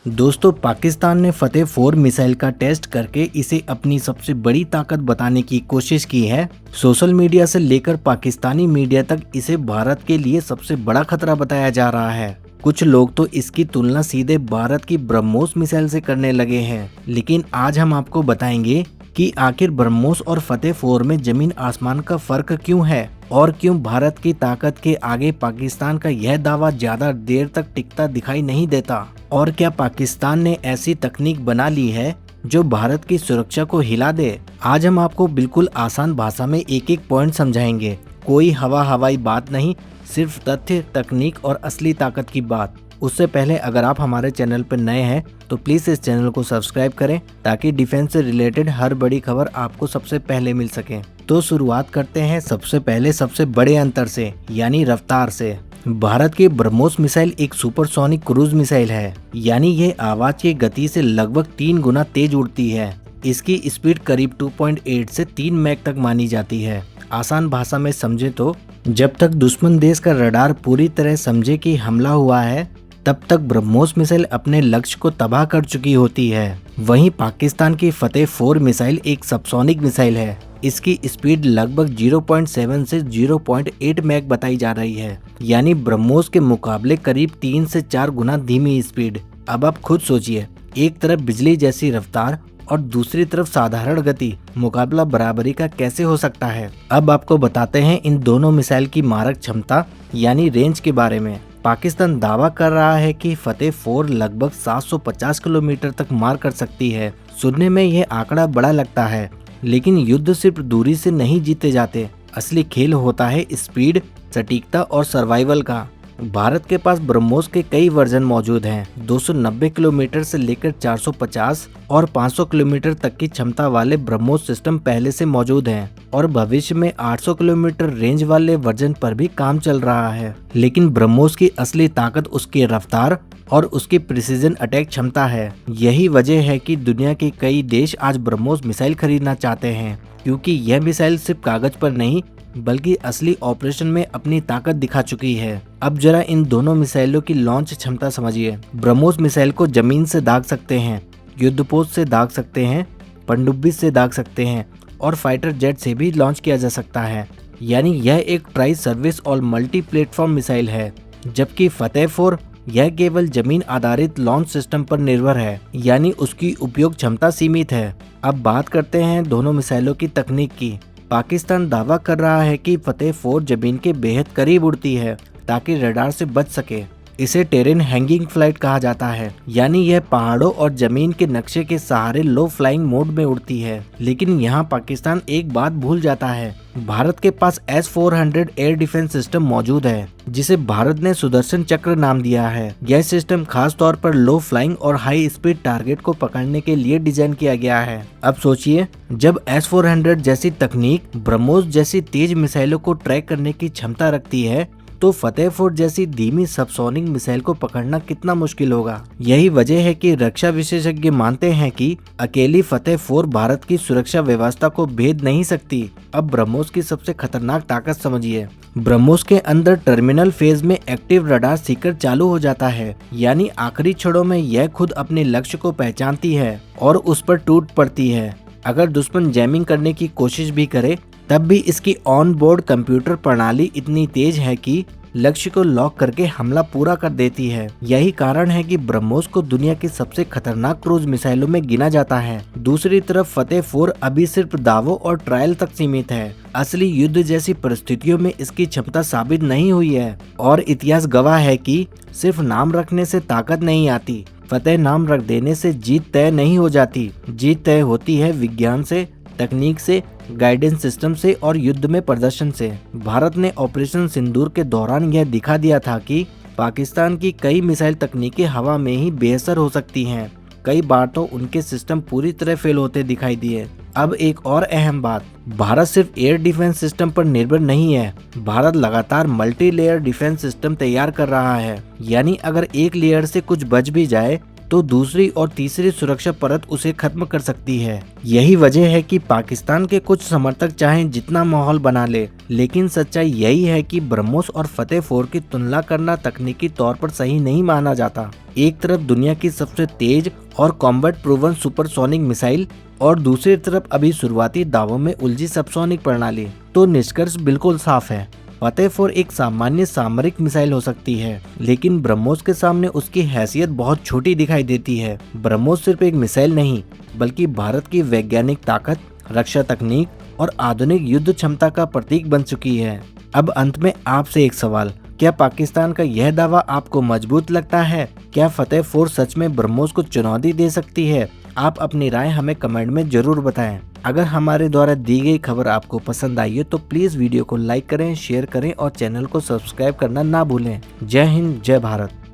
दोस्तों, पाकिस्तान ने फतेह 4 मिसाइल का टेस्ट करके इसे अपनी सबसे बड़ी ताकत बताने की कोशिश की है। सोशल मीडिया से लेकर पाकिस्तानी मीडिया तक इसे भारत के लिए सबसे बड़ा खतरा बताया जा रहा है। कुछ लोग तो इसकी तुलना सीधे भारत की ब्रह्मोस मिसाइल से करने लगे हैं, लेकिन आज हम आपको बताएंगे कि आखिर ब्रह्मोस और फतेह 4 में जमीन आसमान का फर्क क्यों है और क्यों भारत की ताकत के आगे पाकिस्तान का यह दावा ज्यादा देर तक टिकता दिखाई नहीं देता, और क्या पाकिस्तान ने ऐसी तकनीक बना ली है जो भारत की सुरक्षा को हिला दे। आज हम आपको बिल्कुल आसान भाषा में एक एक पॉइंट समझाएंगे। कोई हवाई बात नहीं, सिर्फ तथ्य, तकनीक और असली ताकत की बात। उससे पहले अगर आप हमारे चैनल पर नए हैं तो प्लीज इस चैनल को सब्सक्राइब करें ताकि डिफेंस से रिलेटेड हर बड़ी खबर आपको सबसे पहले मिल सके। तो शुरुआत करते हैं सबसे पहले सबसे बड़े अंतर से, यानी रफ्तार से। भारत की ब्रह्मोस मिसाइल एक सुपरसोनिक क्रूज मिसाइल है, यानी यह आवाज की गति से लगभग 3 गुना तेज उड़ती है। इसकी स्पीड करीब 2.8 से 3 मैक तक मानी जाती है। आसान भाषा में समझे तो जब तक दुश्मन देश का रडार पूरी तरह समझे कि हमला हुआ है, तब तक ब्रह्मोस मिसाइल अपने लक्ष्य को तबाह कर चुकी होती है। वहीं पाकिस्तान की फतेह 4 मिसाइल एक सबसोनिक मिसाइल है। इसकी स्पीड लगभग 0.7 से 0.8 मैक बताई जा रही है, यानी ब्रह्मोस के मुकाबले करीब 3 से 4 गुना धीमी स्पीड। अब आप खुद सोचिए, एक तरफ बिजली जैसी रफ्तार और दूसरी तरफ साधारण गति, मुकाबला बराबरी का कैसे हो सकता है। अब आपको बताते हैं इन दोनों मिसाइल की मारक क्षमता यानी रेंज के बारे में। पाकिस्तान दावा कर रहा है कि फतेह 4 लगभग 750 किलोमीटर तक मार कर सकती है। सुनने में यह आंकड़ा बड़ा लगता है, लेकिन युद्ध सिर्फ दूरी से नहीं जीते जाते। असली खेल होता है स्पीड, सटीकता और सर्वाइवल का। भारत के पास ब्रह्मोस के कई वर्जन मौजूद हैं। 290 किलोमीटर से लेकर 450 और 500 किलोमीटर तक की क्षमता वाले ब्रह्मोस सिस्टम पहले से मौजूद हैं और भविष्य में 800 किलोमीटर रेंज वाले वर्जन पर भी काम चल रहा है। लेकिन ब्रह्मोस की असली ताकत उसकी रफ्तार और उसकी प्रिसीजन अटैक क्षमता है। यही वजह है कि दुनिया के कई देश आज ब्रह्मोस मिसाइल खरीदना चाहते हैं, क्योंकि यह मिसाइल सिर्फ कागज पर नहीं बल्कि असली ऑपरेशन में अपनी ताकत दिखा चुकी है। अब जरा इन दोनों मिसाइलों की लॉन्च क्षमता समझिए। ब्रह्मोस मिसाइल को जमीन से दाग सकते हैं, युद्धपोत से दाग सकते हैं, पनडुब्बी से दाग सकते हैं और फाइटर जेट से भी लॉन्च किया जा सकता है, यानी यह एक ट्राई सर्विस और मल्टी प्लेटफॉर्म मिसाइल है। जबकि फतेह 4 यह केवल जमीन आधारित लॉन्च सिस्टम पर निर्भर है, यानी उसकी उपयोग क्षमता सीमित है। अब बात करते हैं दोनों मिसाइलों की तकनीक की। पाकिस्तान दावा कर रहा है कि फतेह 4 जमीन के बेहद करीब उड़ती है ताकि रडार से बच सके। इसे टेरेन हैंगिंग फ्लाइट कहा जाता है, यानी यह पहाड़ों और जमीन के नक्शे के सहारे लो फ्लाइंग मोड में उड़ती है। लेकिन यहाँ पाकिस्तान एक बात भूल जाता है, भारत के पास S-400 एयर डिफेंस सिस्टम मौजूद है, जिसे भारत ने सुदर्शन चक्र नाम दिया है। यह सिस्टम खास तौर पर लो फ्लाइंग और हाई स्पीड टारगेट को पकड़ने के लिए डिजाइन किया गया है। अब सोचिए, जब S-400 जैसी तकनीक ब्रह्मोस जैसी तेज मिसाइलों को ट्रैक करने की क्षमता रखती है, तो फतेह 4 जैसी धीमी सबसोनिक मिसाइल को पकड़ना कितना मुश्किल होगा। यही वजह है कि रक्षा विशेषज्ञ मानते हैं कि अकेली फतेह 4 भारत की सुरक्षा व्यवस्था को भेद नहीं सकती। अब ब्रह्मोस की सबसे खतरनाक ताकत समझिए। ब्रह्मोस के अंदर टर्मिनल फेज में एक्टिव रडार सीकर चालू हो जाता है, यानी आखिरी क्षणों में यह खुद अपने लक्ष्य को पहचानती है और उस पर टूट पड़ती है। अगर दुश्मन जैमिंग करने की कोशिश भी करे, तब भी इसकी ऑन बोर्ड कंप्यूटर प्रणाली इतनी तेज है कि लक्ष्य को लॉक करके हमला पूरा कर देती है। यही कारण है कि ब्रह्मोस को दुनिया की सबसे खतरनाक क्रूज मिसाइलों में गिना जाता है। दूसरी तरफ फतेह 4 अभी सिर्फ दावों और ट्रायल तक सीमित है। असली युद्ध जैसी परिस्थितियों में इसकी क्षमता साबित नहीं हुई है और इतिहास गवाह है कि सिर्फ नाम रखने से ताकत नहीं आती। फतेह नाम रख देने से जीत तय नहीं हो जाती। जीत तय होती है विज्ञान से, तकनीक से, गाइडेंस सिस्टम से और युद्ध में प्रदर्शन से। भारत ने ऑपरेशन सिंदूर के दौरान यह दिखा दिया था कि पाकिस्तान की कई मिसाइल तकनीकें हवा में ही बेअसर हो सकती हैं। कई बार तो उनके सिस्टम पूरी तरह फेल होते दिखाई दिए। अब एक और अहम बात, भारत सिर्फ एयर डिफेंस सिस्टम पर निर्भर नहीं है। भारत लगातार मल्टी लेयर डिफेंस सिस्टम तैयार कर रहा है, यानी अगर एक लेयर से कुछ बच भी जाए तो दूसरी और तीसरी सुरक्षा परत उसे खत्म कर सकती है। यही वजह है कि पाकिस्तान के कुछ समर्थक चाहें जितना माहौल बना ले, लेकिन सच्चाई यही है कि ब्रह्मोस और फतेह 4 की तुलना करना तकनीकी तौर पर सही नहीं माना जाता। एक तरफ दुनिया की सबसे तेज और कॉम्बैट प्रूवन सुपरसोनिक मिसाइल और दूसरी तरफ अभी शुरुआती दावों में उलझी सबसोनिक प्रणाली। तो निष्कर्ष बिल्कुल साफ है, फतेह 4 एक सामान्य सामरिक मिसाइल हो सकती है, लेकिन ब्रह्मोस के सामने उसकी हैसियत बहुत छोटी दिखाई देती है। ब्रह्मोस सिर्फ एक मिसाइल नहीं, बल्कि भारत की वैज्ञानिक ताकत, रक्षा तकनीक और आधुनिक युद्ध क्षमता का प्रतीक बन चुकी है। अब अंत में आपसे एक सवाल, क्या पाकिस्तान का यह दावा आपको मजबूत लगता है? क्या फतेह 4 सच में ब्रह्मोस को चुनौती दे सकती है? आप अपनी राय हमें कमेंट में जरूर बताएं। अगर हमारे द्वारा दी गई खबर आपको पसंद आई है तो प्लीज वीडियो को लाइक करें, शेयर करें और चैनल को सब्सक्राइब करना ना भूलें। जय हिंद, जय भारत।